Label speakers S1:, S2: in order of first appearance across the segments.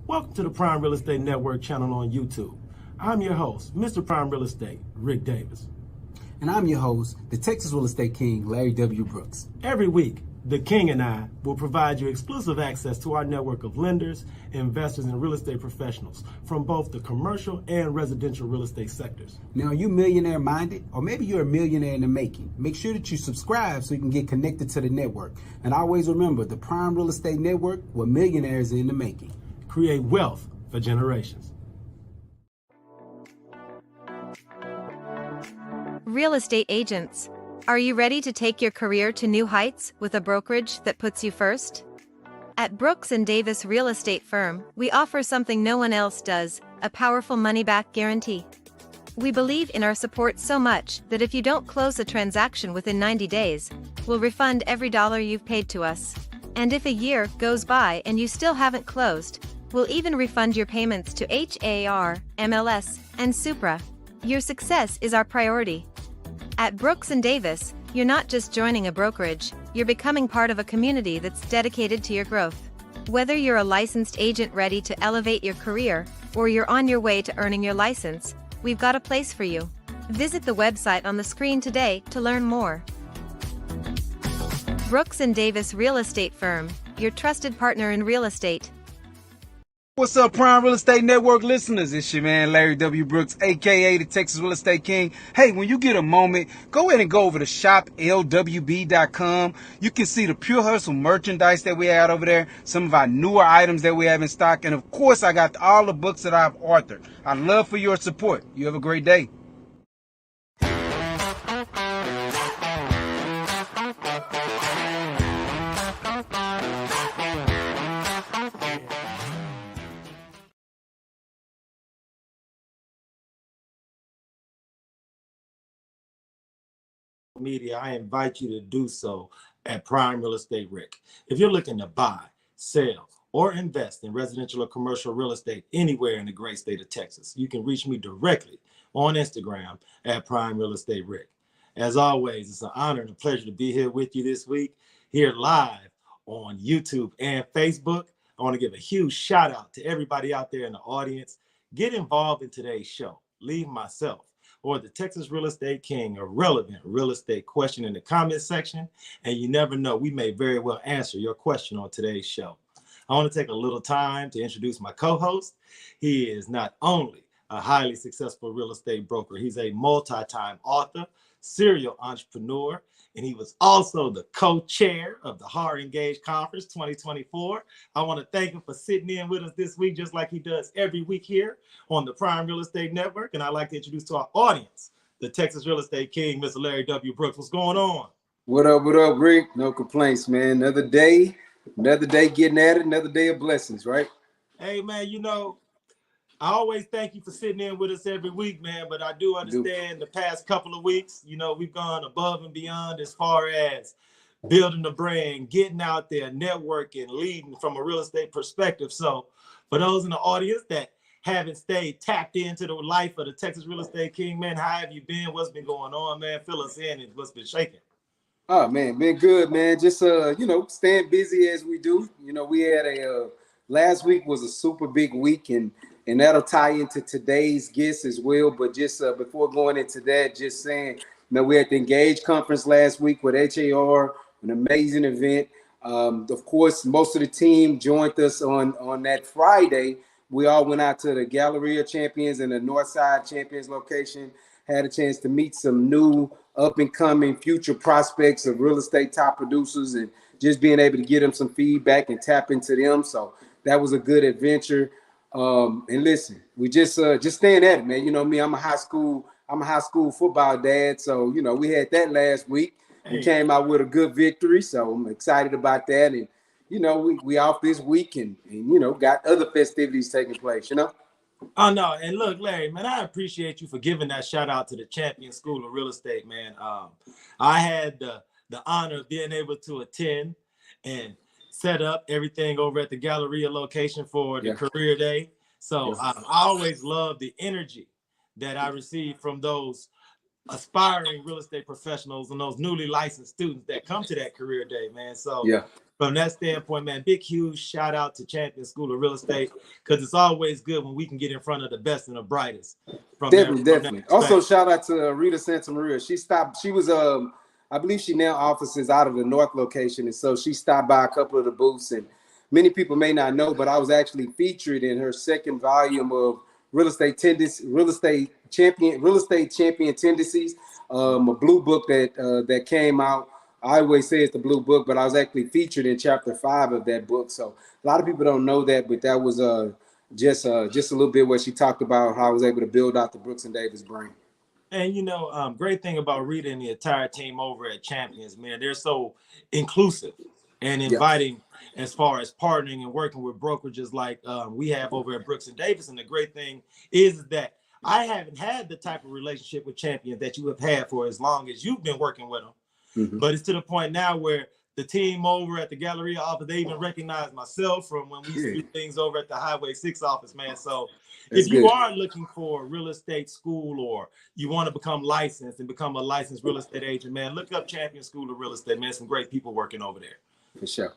S1: Welcome to the Prime Real Estate Network channel on YouTube. I'm your host, Mr. Prime Real Estate, Ric Davis.
S2: And I'm your host, the Texas Real Estate King, Larry W. Brooks.
S1: Every week, the King and I will provide you exclusive access to our network of lenders, investors, and real estate professionals from both the commercial and residential real estate sectors.
S2: Now, are you millionaire minded? Or maybe you're a millionaire in the making. Make sure that you subscribe so you can get connected to the network. And always remember, the Prime Real Estate Network, where millionaires are in the making.
S1: Create wealth for generations.
S3: Real estate agents. Are you ready to take your career to new heights with a brokerage that puts you first? At Brooks & Davis Real Estate Firm, we offer something no one else does, a powerful money-back guarantee. We believe in our support so much that if you don't close a transaction within 90 days, we'll refund every dollar you've paid to us. And if a year goes by and you still haven't closed, we'll even refund your payments to HAR, MLS, and Supra. Your success is our priority. At Brooks & Davis, you're not just joining a brokerage, you're becoming part of a community that's dedicated to your growth. Whether you're a licensed agent ready to elevate your career, or you're on your way to earning your license, we've got a place for you. Visit the website on the screen today to learn more. Brooks & Davis Real Estate Firm, your trusted partner in real estate.
S4: What's up, Prime Real Estate Network listeners? It's your man, Larry W. Brooks, a.k.a. the Texas Real Estate King. Hey, when you get a moment, go ahead and go over to shoplwb.com. You can see the Pure Hustle merchandise that we had over there, some of our newer items that we have in stock, and of course, I got all the books that I've authored. I'd love for your support. You have a great day.
S1: Media, I invite you to do so at Prime Real Estate Ric. If you're looking to buy, sell, or invest in residential or commercial real estate anywhere in the great state of Texas, you can reach me directly on Instagram at Prime Real Estate Ric. As always, it's an honor and a pleasure to be here with you this week, here live on YouTube and Facebook. I want to give a huge shout out to everybody out there in the audience. Get involved in today's show. Leave myself or the Texas Real Estate King a relevant real estate question in the comment section, and you never know, we may very well answer your question on today's show. I want to take a little time to introduce my co-host. He is not only a highly successful real estate broker, he's a multi-time author, serial entrepreneur, and he was also the co-chair of the HAR Engage Conference 2024. I want to thank him for sitting in with us this week, just like he does every week here on the Prime Real Estate Network. And I'd like to introduce to our audience, the Texas Real Estate King, Mr. Larry W. Brooks. What's going on?
S4: What up, Rick? No complaints, man. Another day getting at it, another day of blessings, right?
S1: Hey, man, you know, I always thank you for sitting in with us every week, man, but I do understand the past couple of weeks, you know, we've gone above and beyond as far as building the brand, getting out there, networking, leading from a real estate perspective. So for those in the audience that haven't stayed tapped into the life of the Texas Real Estate King, man, how have you been? What's been going on, man? Fill us in and what's been shaking.
S4: Oh, man, been good, man. Just, staying busy as we do. You know, we had last week was a super big week, and that'll tie into today's guest as well. But just before going into that, just saying, we had the Engage Conference last week with HAR, an amazing event. Of course, most of the team joined us on that Friday. We all went out to the Galleria Champions and the Northside Champions location, had a chance to meet some new up-and-coming future prospects of real estate top producers and just being able to get them some feedback and tap into them. So that was a good adventure. And listen, we just staying at it, man. You know me, I'm a high school football dad. So, you know, we had that last week. We came out with a good victory. So I'm excited about that. And, you know, we off this week and you know, got other festivities taking place, you know?
S1: Oh, no. And look, Larry, man, I appreciate you for giving that shout out to the Champion School of Real Estate, man. I had the honor of being able to attend and set up everything over at the Galleria location for the career day. So I always love the energy that I receive from those aspiring real estate professionals and those newly licensed students that come to that career day, man. So from that standpoint, man, big, huge shout out to Champion School of Real Estate, because it's always good when we can get in front of the best and the brightest.
S4: Definitely. Also, shout out to Rita Santa Maria. She was, I believe she now offices out of the North location. And so she stopped by a couple of the booths, and many people may not know, but I was actually featured in her second volume of Real Estate Champion Tendencies, a blue book that came out. I always say it's the blue book, but I was actually featured in chapter 5 of that book. So a lot of people don't know that, but that was just a little bit where she talked about how I was able to build out the Brooks and Davis brand.
S1: And, great thing about Rita and the entire team over at Champions, man, they're so inclusive and inviting as far as partnering and working with brokerages like we have over at Brooks and Davis. And the great thing is that I haven't had the type of relationship with Champions that you have had for as long as you've been working with them. Mm-hmm. But it's to the point now where the team over at the Galleria office, they even recognize myself from when we do things over at the Highway 6 office, man. So if you are looking for a real estate school, or you want to become licensed and become a licensed real estate agent, man, look up Champion School of Real Estate, man. Some great people working over there.
S4: For sure.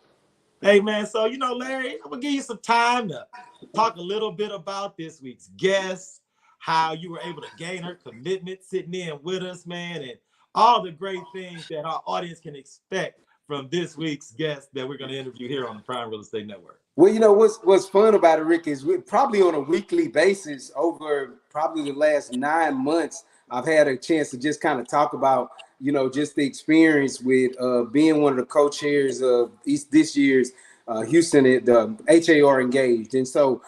S1: Hey, man, so, Larry, I'm going to give you some time to talk a little bit about this week's guest, how you were able to gain her commitment sitting in with us, man, and all the great things that our audience can expect from this week's guest that we're going to interview here on the Prime Real Estate Network.
S4: Well, what's fun about it, Rick, is we're probably on a weekly basis over probably the last 9 months, I've had a chance to just kind of talk about, just the experience with being one of the co-chairs of this year's Houston, the HAR Engaged. And so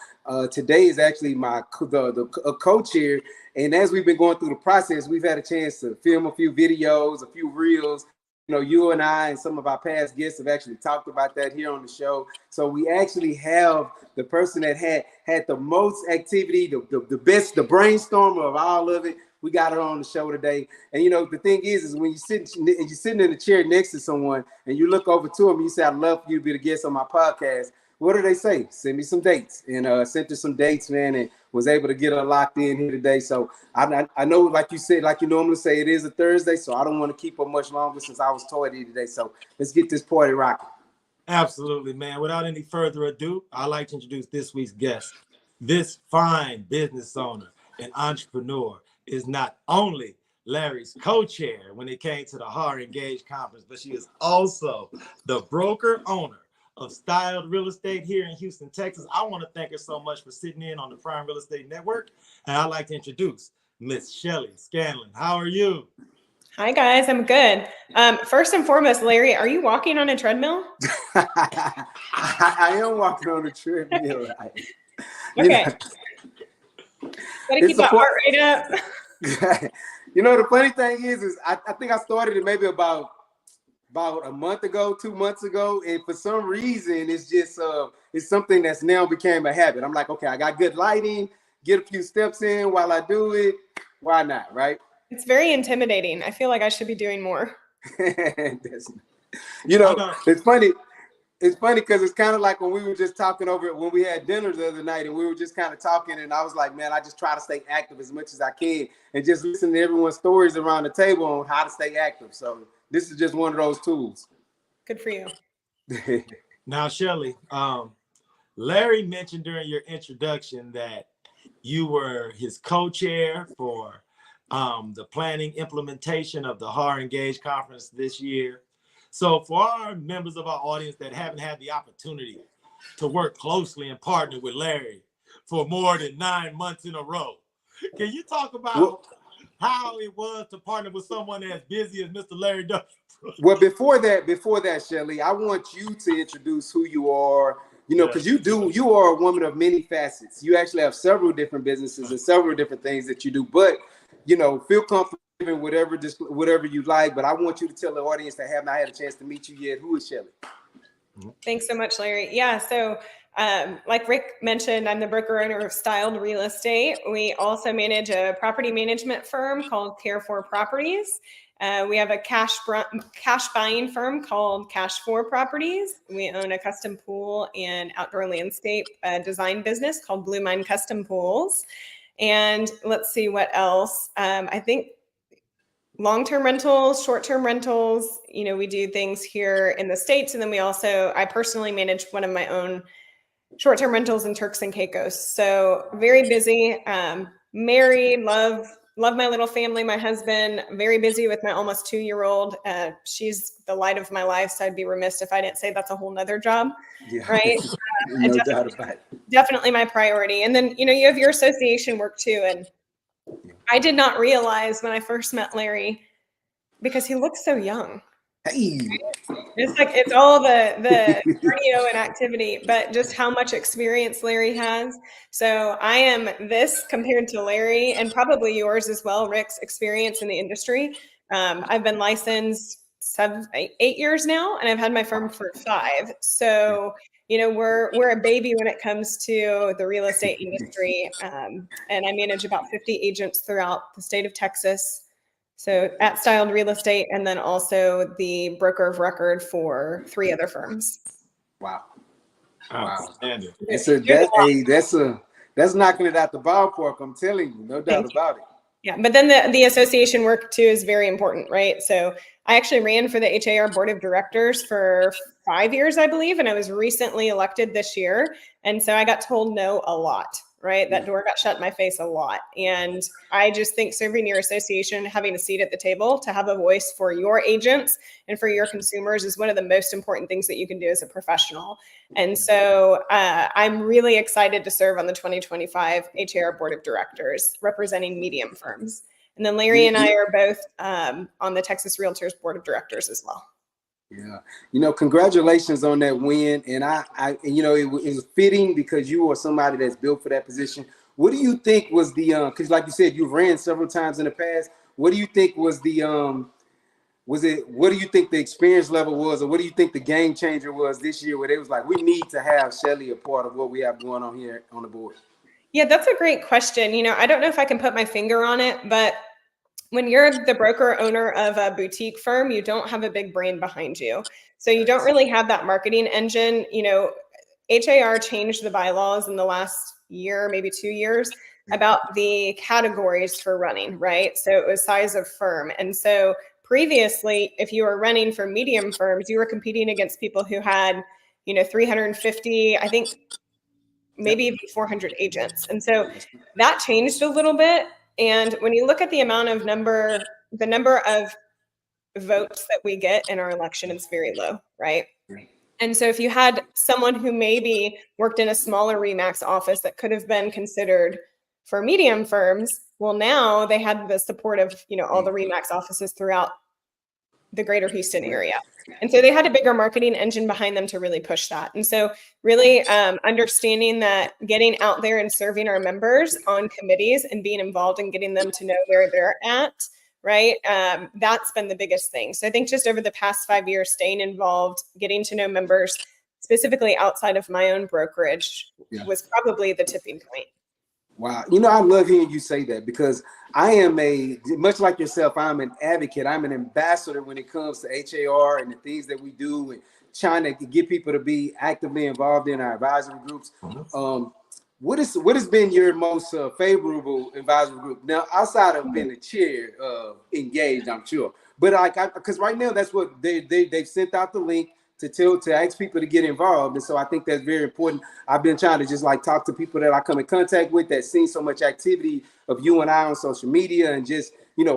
S4: today is actually my co-chair. And as we've been going through the process, we've had a chance to film a few videos, a few reels. You and I and some of our past guests have actually talked about that here on the show. So we actually have the person that had the most activity, the best, the brainstormer of all of it. We got her on the show today. And the thing is when you're sitting in a chair next to someone and you look over to them, and you say, "I'd love for you to be the guest on my podcast." What do they say? Send me some dates. And sent her some dates, man, and was able to get her locked in here today. So I know, like you said, like you normally say, it is a Thursday, so I don't want to keep her much longer since I was tardy today. So let's get this party rocking.
S1: Absolutely, man. Without any further ado, I'd like to introduce this week's guest. This fine business owner and entrepreneur is not only Larry's co-chair when it came to the HAR Engaged conference, but she is also the broker owner of Styled Real Estate here in Houston, Texas. I want to thank her so much for sitting in on the Prime Real Estate Network. And I'd like to introduce Miss Shelly Scanlin. How are you?
S5: Hi, guys. I'm good. First and foremost, Larry, are you walking on a treadmill?
S4: I am walking on a treadmill.
S5: Okay. Gotta keep that heart rate up.
S4: The funny thing is I think I started it maybe about a month ago, 2 months ago, and for some reason it's just it's something that's now became a habit. I'm like, okay, I got good lighting, get a few steps in while I do it. Why not, right?
S5: It's very intimidating. I feel like I should be doing more.
S4: It's funny. It's funny because it's kind of like when we were just talking over it when we had dinner the other night, and we were just kind of talking, and I was like, man, I just try to stay active as much as I can and just listen to everyone's stories around the table on how to stay active. So this is just one of those tools.
S5: Good for you.
S1: Now, Shelly, Larry mentioned during your introduction that you were his co-chair for the planning implementation of the HAR Engaged conference this year. So for our members of our audience that haven't had the opportunity to work closely and partner with Larry for more than 9 months in a row, can you talk about how it was to partner with someone as busy as Mr. Larry Davis?
S4: Well, before that, Shelly, I want you to introduce who you are, because you are a woman of many facets. You actually have several different businesses and several different things that you do, but, feel comfortable in whatever you like. But I want you to tell the audience that have not had a chance to meet you yet, who is Shelly?
S5: Thanks so much, Larry. Yeah, so like Rick mentioned, I'm the broker owner of Styled Real Estate. We also manage a property management firm called Care for Properties. We have a cash buying firm called Cash for Properties. We own a custom pool and outdoor landscape design business called Blue Mine Custom Pools. And let's see what else. I think long-term rentals, short-term rentals. We do things here in the States. And then I personally manage one of my own short-term rentals in Turks and Caicos. So very busy, married, love my little family, my husband, very busy with my almost 2-year-old. She's the light of my life. So I'd be remiss if I didn't say that's a whole nother job, right?
S4: No doubt about it.
S5: Definitely my priority. And then, you have your association work too. And I did not realize when I first met Larry, because he looks so young.
S4: Hey.
S5: It's all the cardio and activity, but just how much experience Larry has. So I am this compared to Larry, and probably yours as well, Ric's experience in the industry. I've been licensed 8 years now, and I've had my firm for 5. So we're a baby when it comes to the real estate industry, and I manage about 50 agents throughout the state of Texas. So at Styled Real Estate, and then also the broker of record for 3 other firms.
S4: Wow.
S1: Outstanding.
S4: That's knocking it out the ballpark. I'm telling you, no doubt about it.
S5: Yeah, but then the association work too is very important, right? So I actually ran for the HAR board of directors for 5 years, I believe, and I was recently elected this year. And so I got told no a lot, right? That door got shut in my face a lot. And I just think serving your association, having a seat at the table to have a voice for your agents and for your consumers is one of the most important things that you can do as a professional. And so I'm really excited to serve on the 2025 HAR board of directors representing medium firms. And then Larry and I are both on the Texas Realtors board of directors as well.
S4: Yeah. Congratulations on that win. And it was fitting because you are somebody that's built for that position. What do you think was because like you said, you've ran several times in the past. What do you think was what do you think the experience level was, or what do you think the game changer was this year where they was like, we need to have Shelly a part of what we have going on here on the board?
S5: Yeah, that's a great question. I don't know if I can put my finger on it, but when you're the broker owner of a boutique firm, you don't have a big brand behind you. So you don't really have that marketing engine. HAR changed the bylaws in the last year, maybe 2 years, about the categories for running, right? So it was size of firm. And so previously, if you were running for medium firms, you were competing against people who had, 350, I think maybe even 400 agents. And so that changed a little bit. And when you look at the number of votes that we get in our election, it's very low, right? And so if you had someone who maybe worked in a smaller RE/MAX office that could have been considered for medium firms, well, now they had the support of, all the RE/MAX offices throughout the greater Houston area. And so they had a bigger marketing engine behind them to really push that. And so really understanding that getting out there and serving our members on committees and being involved and getting them to know where they're at, right? That's been the biggest thing. So I think just over the past 5 years, staying involved, getting to know members, specifically outside of my own brokerage, was probably the tipping point.
S4: Wow. I love hearing you say that because I am much like yourself, I'm an advocate. I'm an ambassador when it comes to HAR and the things that we do and trying to get people to be actively involved in our advisory groups. What has been your most favorable advisory group? Now, outside of being the chair, engaged, I'm sure. But because right now that's what they've sent out the link to ask people to get involved. And so I think that's very important. I've been trying to just talk to people that I come in contact with that seen so much activity of you and I on social media and just,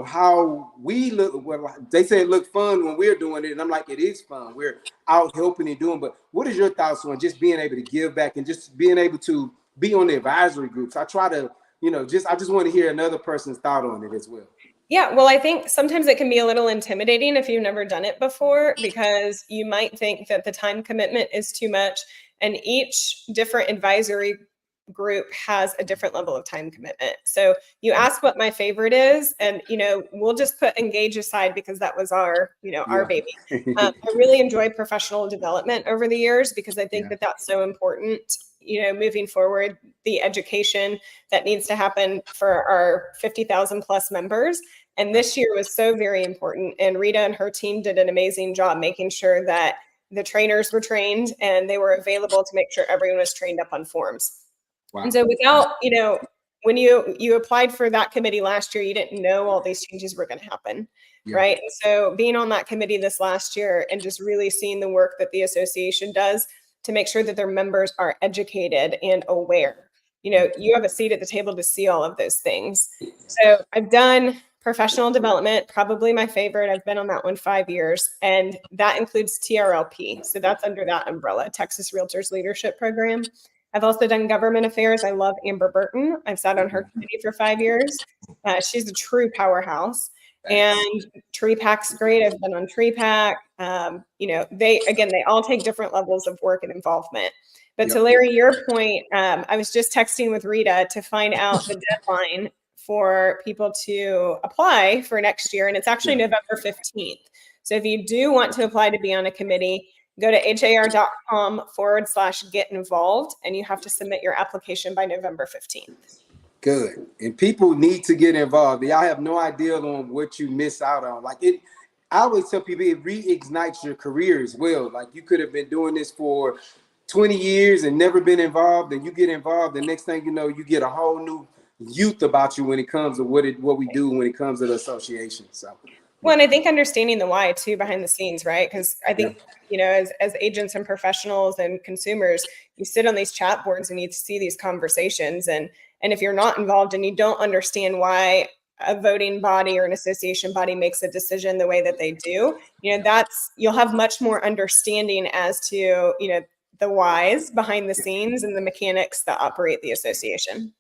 S4: how we look. Well, they say it looks fun when we're doing it. And I'm like, it is fun. We're out helping and doing. But what is your thoughts on just being able to give back and just being able to be on the advisory groups? I try to, I just want to hear another person's thought on it as well.
S5: Yeah, well, I think sometimes it can be a little intimidating if you've never done it before, because you might think that the time commitment is too much, and each different advisory group has a different level of time commitment. So you ask what my favorite is, and we'll just put engage aside because that was our baby. I really enjoy professional development over the years because I think that that's so important. Moving forward, the education that needs to happen for our 50,000 plus members. And this year was so very important. And Rita and her team did an amazing job making sure that the trainers were trained and they were available to make sure everyone was trained up on forms. Wow. And so without, when you applied for that committee last year, you didn't know all these changes were going to happen, right? And so being on that committee this last year and just really seeing the work that the association does to make sure that their members are educated and aware. You have a seat at the table to see all of those things. So I've done professional development, probably my favorite. I've been on that one 5 years, and that includes TRLP. So that's under that umbrella, Texas Realtors Leadership Program. I've also done government affairs. I love Amber Burton. I've sat on her committee for 5 years. She's a true powerhouse. And TreePAC's great. I've been on TreePAC. They all take different levels of work and involvement. But to Larry, your point, I was just texting with Rita to find out the deadline for people to apply for next year. And it's actually November 15th. So if you do want to apply to be on a committee, go to har.com/get involved, and you have to submit your application by November 15th.
S4: Good. And people need to get involved. Y'all have no idea on what you miss out on. I always tell people it reignites your career as well. Like, you could have been doing this for 20 years and never been involved, and you get involved, the next thing you know, you get a whole new youth about you when it comes to what we do when it comes to the association. So
S5: well, and I think understanding the why too behind the scenes, right? Because I think as agents and professionals and consumers, you sit on these chat boards and you see these conversations, and if you're not involved and you don't understand why a voting body or an association body makes a decision the way that they do, you'll have much more understanding as to the whys behind the scenes and the mechanics that operate the association.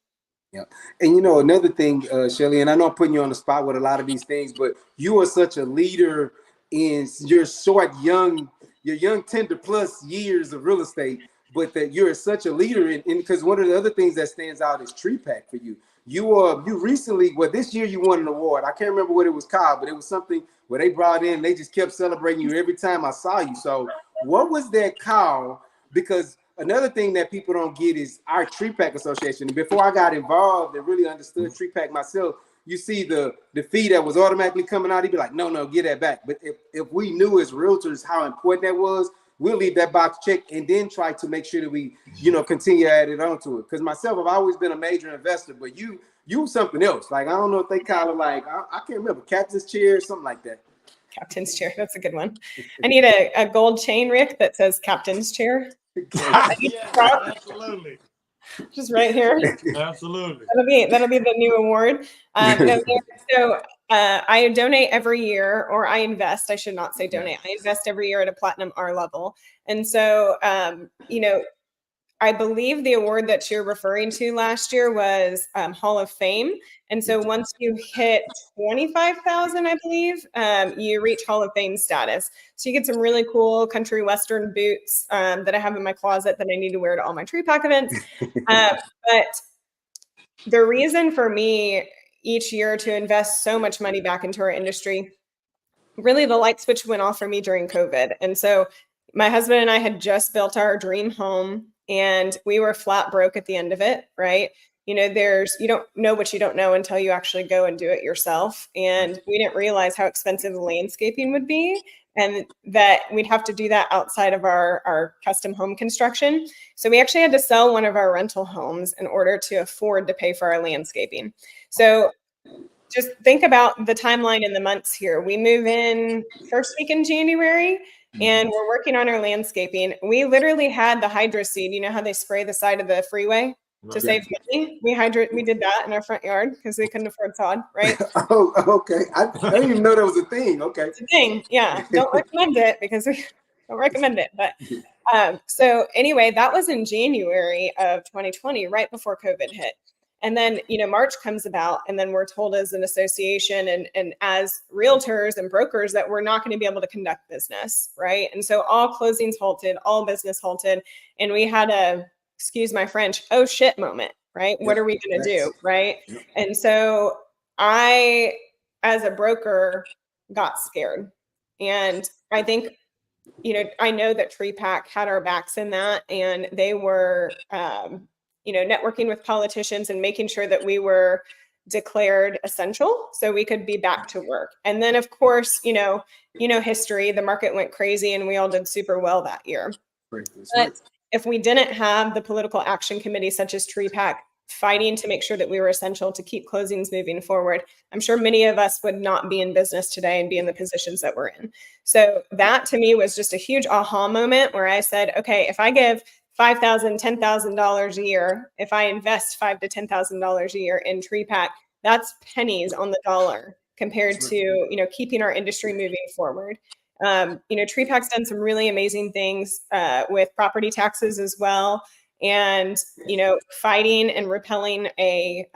S4: Yeah. And another thing, Shelly, and I know I'm putting you on the spot with a lot of these things, but you are such a leader in your young tender plus years of real estate, but that you're such a leader in because one of the other things that stands out is TreePAC for you. You recently, this year you won an award. I can't remember what it was called, but it was something where they brought in, they just kept celebrating you every time I saw you. So what was that called? Because another thing that people don't get is our TreePAC association. Before I got involved and really understood TreePAC myself, you see the fee that was automatically coming out, he'd be like, no, get that back. But if we knew as realtors how important that was, we'll leave that box checked and then try to make sure that we, continue to add it onto it. Because myself, I've always been a major investor, but you something else. Like, I don't know if they call it I can't remember, captain's chair or something like that.
S5: Captain's chair, that's a good one. I need a gold chain, Rick, that says captain's chair.
S1: Absolutely.
S5: Just right here.
S1: Absolutely.
S5: That'll be the new award. So I donate every year, or I invest. I should not say donate. I invest every year at a platinum R level. And so, I believe the award that you're referring to last year was Hall of Fame. And so once you hit 25,000, I believe, you reach Hall of Fame status. So you get some really cool country western boots that I have in my closet that I need to wear to all my TreePAC events. But the reason for me each year to invest so much money back into our industry, really the light switch went off for me during COVID. And so my husband and I had just built our dream home, and we were flat broke at the end of it, right? You don't know what you don't know until you actually go and do it yourself. And we didn't realize how expensive landscaping would be, and that we'd have to do that outside of our custom home construction. So we actually had to sell one of our rental homes in order to afford to pay for our landscaping. So just think about the timeline in the months here. We move in first week in January, and we're working on our landscaping. We literally had the hydro seed. You know how they spray the side of the freeway to save money? We did that in our front yard because we couldn't afford sod, right?
S4: Oh, okay. I didn't even know that was a thing. Okay.
S5: It's a thing. Yeah. Don't recommend it because we don't recommend it. But so anyway, that was in January of 2020, right before COVID hit. And then, March comes about, and then we're told as an association and as realtors and brokers that we're not going to be able to conduct business, right? And so all closings halted, all business halted, and we had a, excuse my French, oh shit moment, right? What are we going to do, right? And so I, as a broker, got scared. And I think, I know that TreePAC had our backs in that, and they were, networking with politicians and making sure that we were declared essential so we could be back to work. And then, of course, history, the market went crazy and we all did super well that year. But if we didn't have the political action committee such as TreePAC fighting to make sure that we were essential to keep closings moving forward, I'm sure many of us would not be in business today and be in the positions that we're in. So that to me was just a huge aha moment where I said, okay, if I give $5,000, $10,000 a year, if I invest $5,000 to $10,000 a year in TreePack, that's pennies on the dollar compared to, keeping our industry moving forward. TreePack's done some really amazing things with property taxes as well. And, fighting and repelling a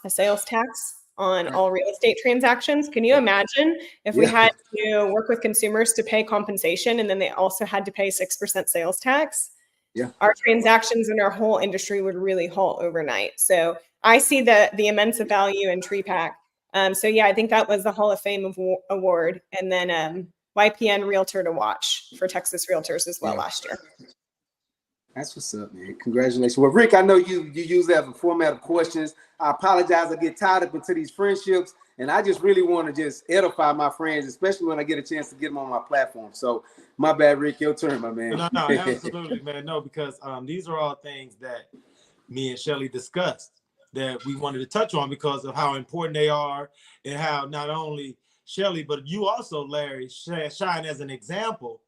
S5: sales tax on all real estate transactions. Can you imagine if we had to work with consumers to pay compensation and then they also had to pay 6% sales tax?
S4: Yeah.
S5: Our transactions in our whole industry would really halt overnight. So I see the immense value in TreePack. I think that was the Hall of Fame award. And then YPN Realtor to Watch for Texas Realtors as well last year.
S4: That's what's up, man. Congratulations. Well, Rick, I know you use that as a format of questions. I apologize. I get tied up into these friendships, and I just really want to just edify my friends, especially when I get a chance to get them on my platform. So my bad, Rick. Your turn, my man.
S1: No, absolutely, man. No, because these are all things that me and Shelly discussed that we wanted to touch on because of how important they are and how not only Shelly, but you also, Larry, shine as an example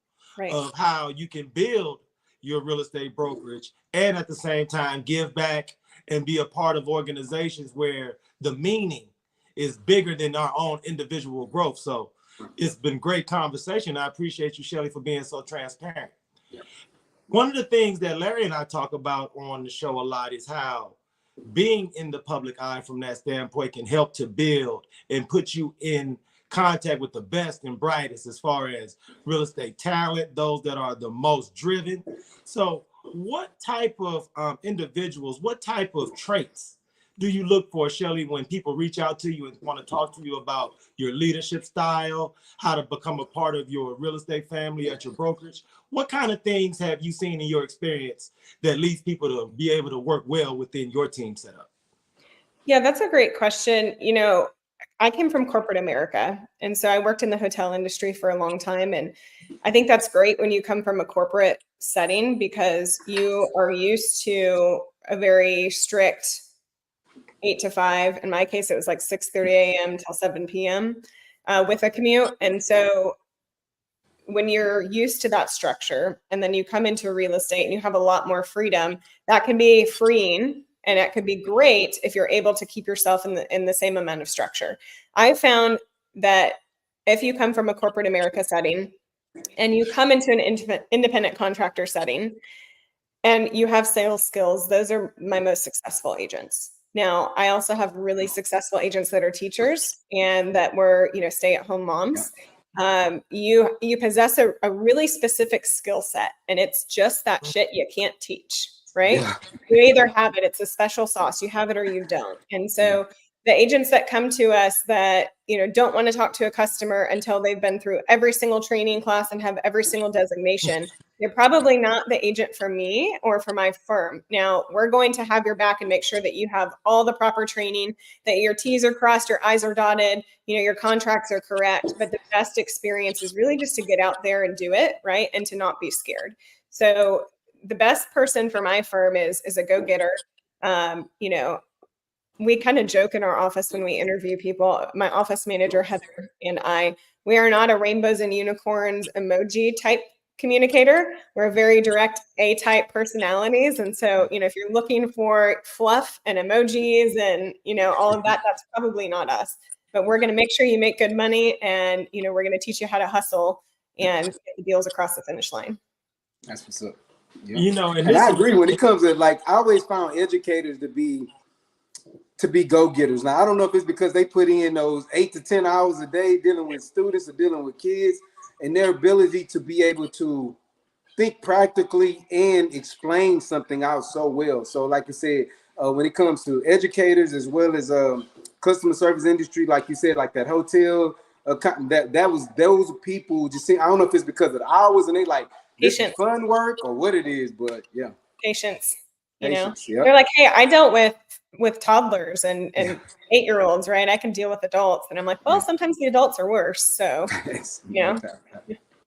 S1: of how you can build your real estate brokerage and at the same time give back and be a part of organizations where the meaning is bigger than our own individual growth. So it's been great conversation. I appreciate you, Shelly, for being so transparent.
S4: Yeah.
S1: One of the things that Larry and I talk about on the show a lot is how being in the public eye from that standpoint can help to build and put you in contact with the best and brightest as far as real estate talent, those that are the most driven. So what type of individuals, what type of traits do you look for, Shelly, when people reach out to you and want to talk to you about your leadership style, how to become a part of your real estate family at your brokerage? What kind of things have you seen in your experience that leads people to be able to work well within your team setup?
S5: Yeah, that's a great question. I came from corporate America, and so I worked in the hotel industry for a long time. And I think that's great when you come from a corporate setting because you are used to a very strict 8 to 5. In my case, it was like 6:30 a.m. till 7 p.m. With a commute. And so when you're used to that structure and then you come into real estate and you have a lot more freedom, that can be freeing. And it could be great if you're able to keep yourself in the same amount of structure. I found that if you come from a corporate America setting and you come into an independent contractor setting and you have sales skills, those are my most successful agents. Now, I also have really successful agents that are teachers and that were, stay-at-home moms. You possess a really specific skill set, and it's just that shit you can't teach. Right? Yeah. You either have it, it's a special sauce, you have it or you don't. And so the agents that come to us that, don't want to talk to a customer until they've been through every single training class and have every single designation, they're probably not the agent for me or for my firm. Now, we're going to have your back and make sure that you have all the proper training, that your T's are crossed, your I's are dotted, your contracts are correct. But the best experience is really just to get out there and do it, right? And to not be scared. So the best person for my firm is a go-getter. We kind of joke in our office when we interview people. My office manager, Heather, and we are not a rainbows and unicorns emoji type communicator. We're very direct A-type personalities. And so, if you're looking for fluff and emojis and, all of that, that's probably not us. But we're going to make sure you make good money and, we're going to teach you how to hustle and get the deals across the finish line.
S4: That's what's up.
S1: Yeah.
S4: And I agree when it comes to I always found educators to be go-getters. Now, I don't know if it's because they put in those 8 to 10 hours a day dealing with students or dealing with kids, and their ability to be able to think practically and explain something out so well. So like I said, when it comes to educators as well as customer service industry, like you said, like that hotel, those people just I don't know if it's because of the hours and they this is fun work or what it is, but yeah.
S5: Patience.
S4: Yep.
S5: They're like, hey, I dealt with toddlers and 8-year-olds, right? I can deal with adults. And I'm like, well, sometimes the adults are worse. So,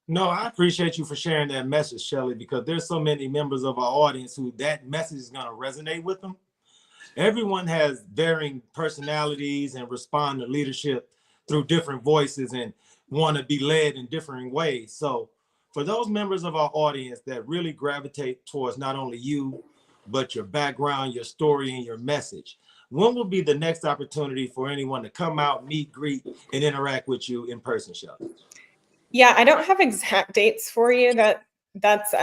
S1: No, I appreciate you for sharing that message, Shelly, because there's so many members of our audience who that message is going to resonate with them. everyone has varying personalities and respond to leadership through different voices and want to be led in different ways. So for those members of our audience that really gravitate towards not only you, but your background, your story, and your message, when will be the next opportunity for anyone to come out, meet, greet, and interact with you in person, Shelly?
S5: Yeah, I don't have exact dates for you. That's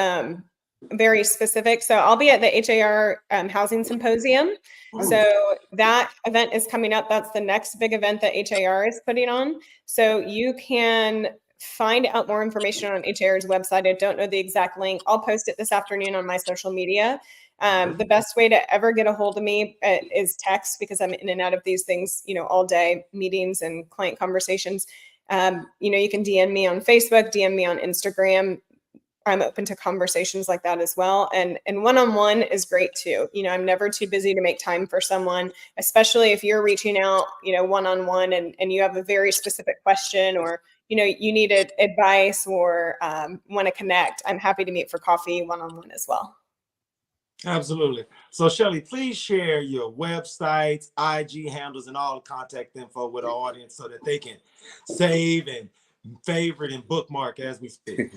S5: very specific. So I'll be at the HAR Housing Symposium. So that event is coming up. That's the next big event that HAR is putting on. So you can find out more information on HAR's website. I don't know the exact link. I'll post it this afternoon on my social media. The best way to ever get a hold of me is text, because I'm in and out of these things, all day, meetings and client conversations. You can DM me on Facebook, DM me on Instagram. I'm open to conversations like that as well. And one-on-one is great too. I'm never too busy to make time for someone, especially if you're reaching out, one-on-one and you have a very specific question, or, you need advice or want to connect. I'm happy to meet for coffee one-on-one as well.
S1: Absolutely. So Shelly, please share your websites, IG handles, and all the contact info with our audience so that they can save and favorite and bookmark as we speak.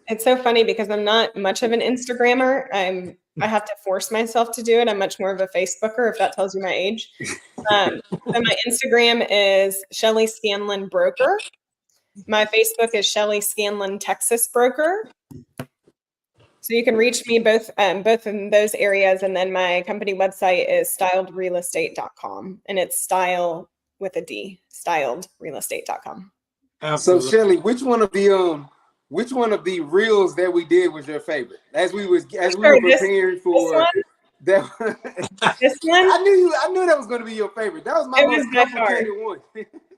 S5: It's so funny because I'm not much of an Instagrammer. I have to force myself to do it. I'm much more of a Facebooker, if that tells you my age. So my Instagram is Shelly Scanlin Broker. My Facebook is Shelly Scanlin Texas Broker. So you can reach me both in those areas. And then my company website is styledrealestate.com, and it's style with a D, styledrealestate.com.
S1: Absolutely.
S4: So Shelly, which one of the reels that we did was your favorite? As we were preparing for that.
S5: This one?
S4: I knew that was going to be your favorite. That was my most complicated one.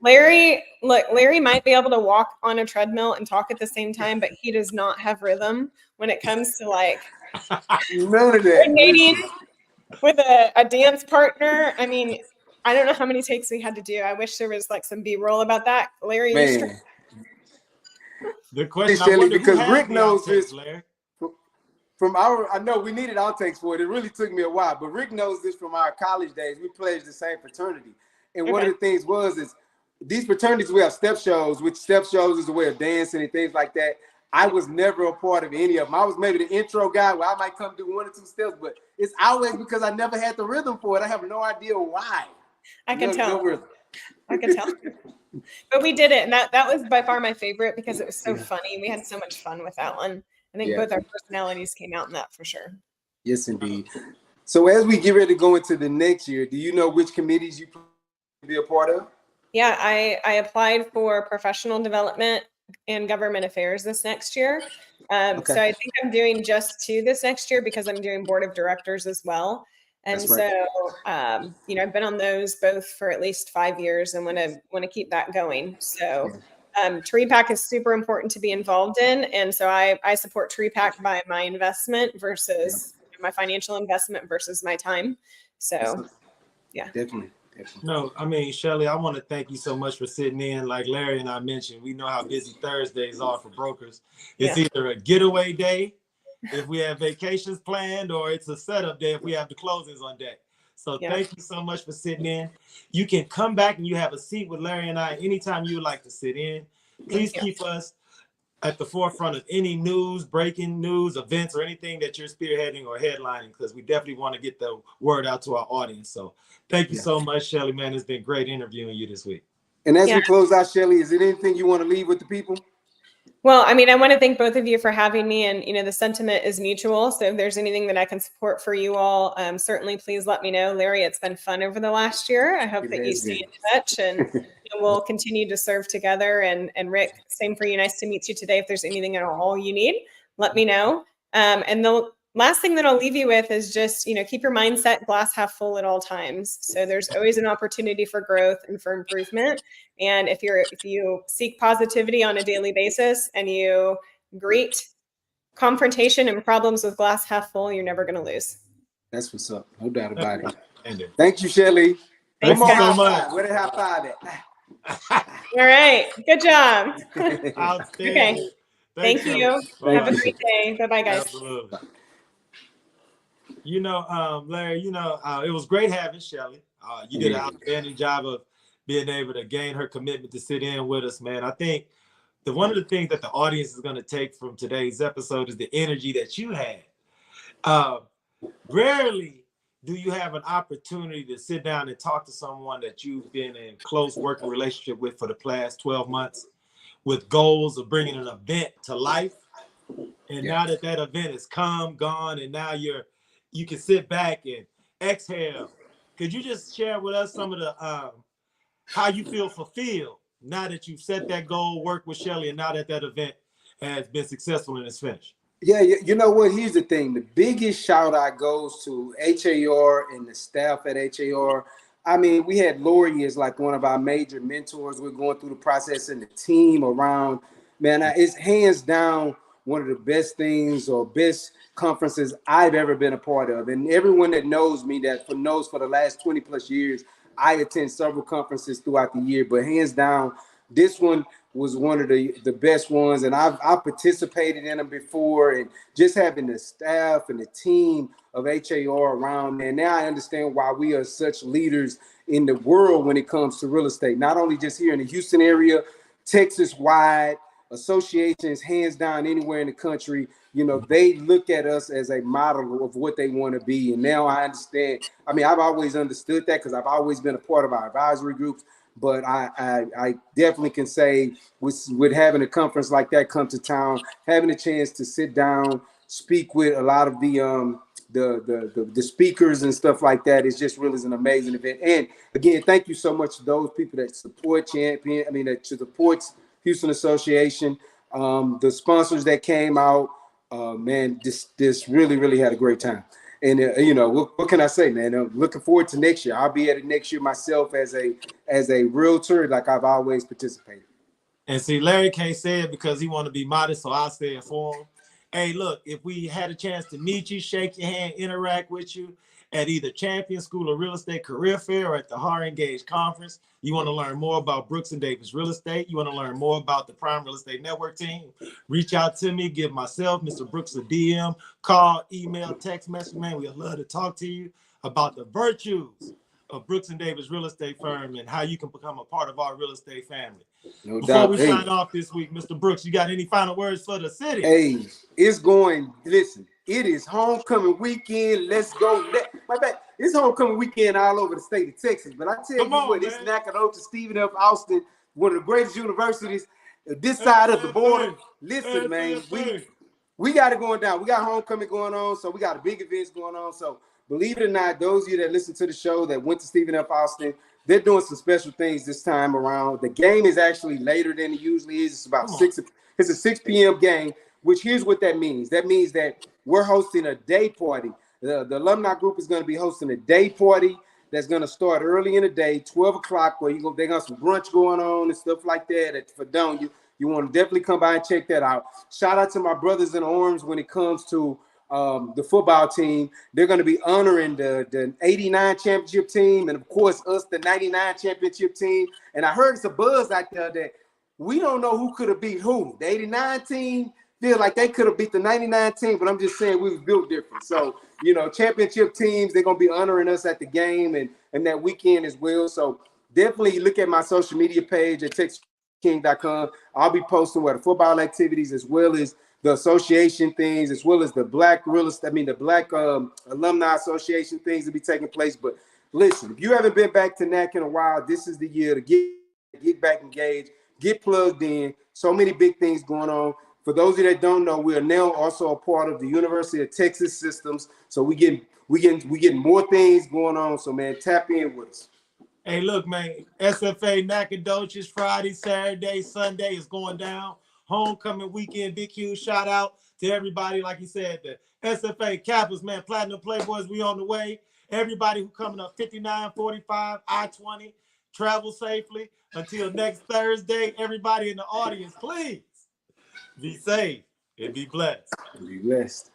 S5: Larry might be able to walk on a treadmill and talk at the same time, but he does not have rhythm when it comes to
S4: none of that
S5: coordinating with a dance partner. I mean, I don't know how many takes we had to do. I wish there was some B-roll about that. Larry,
S4: man.
S1: The question,
S4: Shelly, because Rick knows this
S1: Larry.
S4: from I know we needed outtakes for it. It really took me a while, but Rick knows this from our college days. We pledged the same fraternity. And one of the things is these fraternities, we have step shows, which step shows is a way of dancing and things like that. I was never a part of any of them. I was maybe the intro guy where I might come do 1 or 2 steps, but it's always because I never had the rhythm for it. I have no idea why.
S5: I can tell. I can tell. But we did it, and that was by far my favorite because it was so funny. We had so much fun with that one. I think both our personalities came out in that for sure.
S4: Yes, indeed. So as we get ready to go into the next year, do you know which committees you plan to be a part of?
S5: Yeah, I applied for professional development and government affairs this next year. So I think I'm doing just 2 this next year because I'm doing board of directors as well. And so, I've been on those both for at least 5 years and want to keep that going. So TREPAC is super important to be involved in. And so I support TREPAC by my investment versus my financial investment versus my time. So, yeah.
S4: Definitely.
S1: No, I mean, Shelly, I want to thank you so much for sitting in. Like Larry and I mentioned, we know how busy Thursdays are for brokers. It's either a getaway day if we have vacations planned, or it's a setup day if we have the closings on deck. So thank you so much for sitting in. You can come back and you have a seat with Larry and I anytime you would like to sit in. Please keep us at the forefront of any news, breaking news, events, or anything that you're spearheading or headlining, because we definitely want to get the word out to our audience. So thank you so much, Shelly, man. It's been great interviewing you this week.
S4: And as we close out, Shelly, is there anything you want to leave with the people?
S5: Well, I mean, I want to thank both of you for having me, and the sentiment is mutual. So if there's anything that I can support for you all, certainly please let me know. Larry, it's been fun over the last year. I hope that you stay in touch, and we'll continue to serve together. And Rick, same for you. Nice to meet you today. If there's anything at all you need, let me know. And the last thing that I'll leave you with is just, keep your mindset glass half full at all times. So there's always an opportunity for growth and for improvement. And if you seek positivity on a daily basis and you greet confrontation and problems with glass half full, you're never going to lose.
S4: That's what's up. No doubt about it.
S1: Thank
S4: Thank you, Shelly.
S1: Thank you so much.
S4: Where did high five at?
S5: All right. Good job.
S1: Outstanding.
S5: Okay. Thank you. Have a great day. Bye-bye, guys.
S1: Absolutely. Larry, it was great having Shelly. You did an outstanding job of being able to gain her commitment to sit in with us, man. I think one of the things that the audience is going to take from today's episode is the energy that you had. Rarely do you have an opportunity to sit down and talk to someone that you've been in close working relationship with for the past 12 months with goals of bringing an event to life. And now that event is come, gone, and now you can sit back and exhale. Could you just share with us some of the how you feel fulfilled now that you've set that goal, worked with Shelly, and now that event has been successful and it's finished?
S4: Yeah, you know what? Here's the thing. The biggest shout out goes to HAR and the staff at HAR. I mean, we had Lori as like one of our major mentors. We're going through the process, and the team around, man, it's hands down one of the best things or best conferences I've ever been a part of. And everyone that knows me knows for the last 20 plus years, I attend several conferences throughout the year, but hands down, this one was one of the best ones. And I've participated in them before, and just having the staff and the team of HAR around, man, now I understand why we are such leaders in the world when it comes to real estate, not only just here in the Houston area, Texas wide, associations, hands down anywhere in the country. They look at us as a model of what they want to be. And now I understand. I mean, I've always understood that because I've always been a part of our advisory groups. But I definitely can say with having a conference like that come to town, having a chance to sit down, speak with a lot of the speakers and stuff like that, is just really an amazing event. And again, thank you so much to those people that support that supports Houston Association, the sponsors that came out. Man, this really had a great time. And what can I say, man? I'm looking forward to next year. I'll be at it next year myself as a realtor, like I've always participated.
S1: And see, Larry can't say it because he want to be modest, so I'll say it for him. Hey, look, if we had a chance to meet you, shake your hand, interact with you at either Champion School of Real Estate Career Fair or at the HAR Engage Conference, you want to learn more about Brooks and Davis Real Estate, you want to learn more about the Prime Real Estate Network team, reach out to me, give myself, Mr. Brooks, a DM, call, email, text message, man. We'd love to talk to you about the virtues of Brooks and Davis Real Estate Firm and how you can become a part of our real estate family.
S4: No
S1: Before
S4: doubt.
S1: we sign off this week, Mr. Brooks, you got any final words for the city?
S4: Hey, listen, it is homecoming weekend. Let's go. It's homecoming weekend all over the state of Texas. But I tell you what, it's Nacogdoches, Stephen F. Austin, one of the greatest universities this side of the border. Listen, man, we got it going down. We got homecoming going on, so we got big events going on. So believe it or not, those of you that listen to the show that went to Stephen F. Austin, they're doing some special things this time around. The game is actually later than it usually is. It's about 6. It's a 6 p.m. game, which here's what that means. That means that we're hosting a day party. The alumni group is going to be hosting a day party that's going to start early in the day, 12 o'clock, where they got some brunch going on and stuff like that at Fredonia. You want to definitely come by and check that out. Shout out to my brothers in arms when it comes to the football team. They're going to be honoring the 89 championship team and, of course, us, the 99 championship team. And I heard it's a buzz out there that we don't know who could have beat who. The 89 team feel like they could have beat the 99 team, but I'm just saying we was built different. So, championship teams, they're going to be honoring us at the game and that weekend as well. So definitely look at my social media page at texasking.com. I'll be posting the football activities as well as the association things, as well as the Black Alumni Association things that be taking place. But listen, if you haven't been back to NAC in a while, this is the year to get back engaged, get plugged in. So many big things going on. For those of you that don't know, we are now also a part of the University of Texas systems. So we getting more things going on. So man, tap in with us.
S1: Hey, look, man, SFA Nacogdoches Friday, Saturday, Sunday is going down. Homecoming weekend, big huge shout out to everybody. Like you said, the SFA Kappas, man, Platinum Playboys, we on the way. Everybody who coming up 59, 45, I-20, travel safely. Until next Thursday, everybody in the audience, please be safe and be blessed.
S4: Be blessed.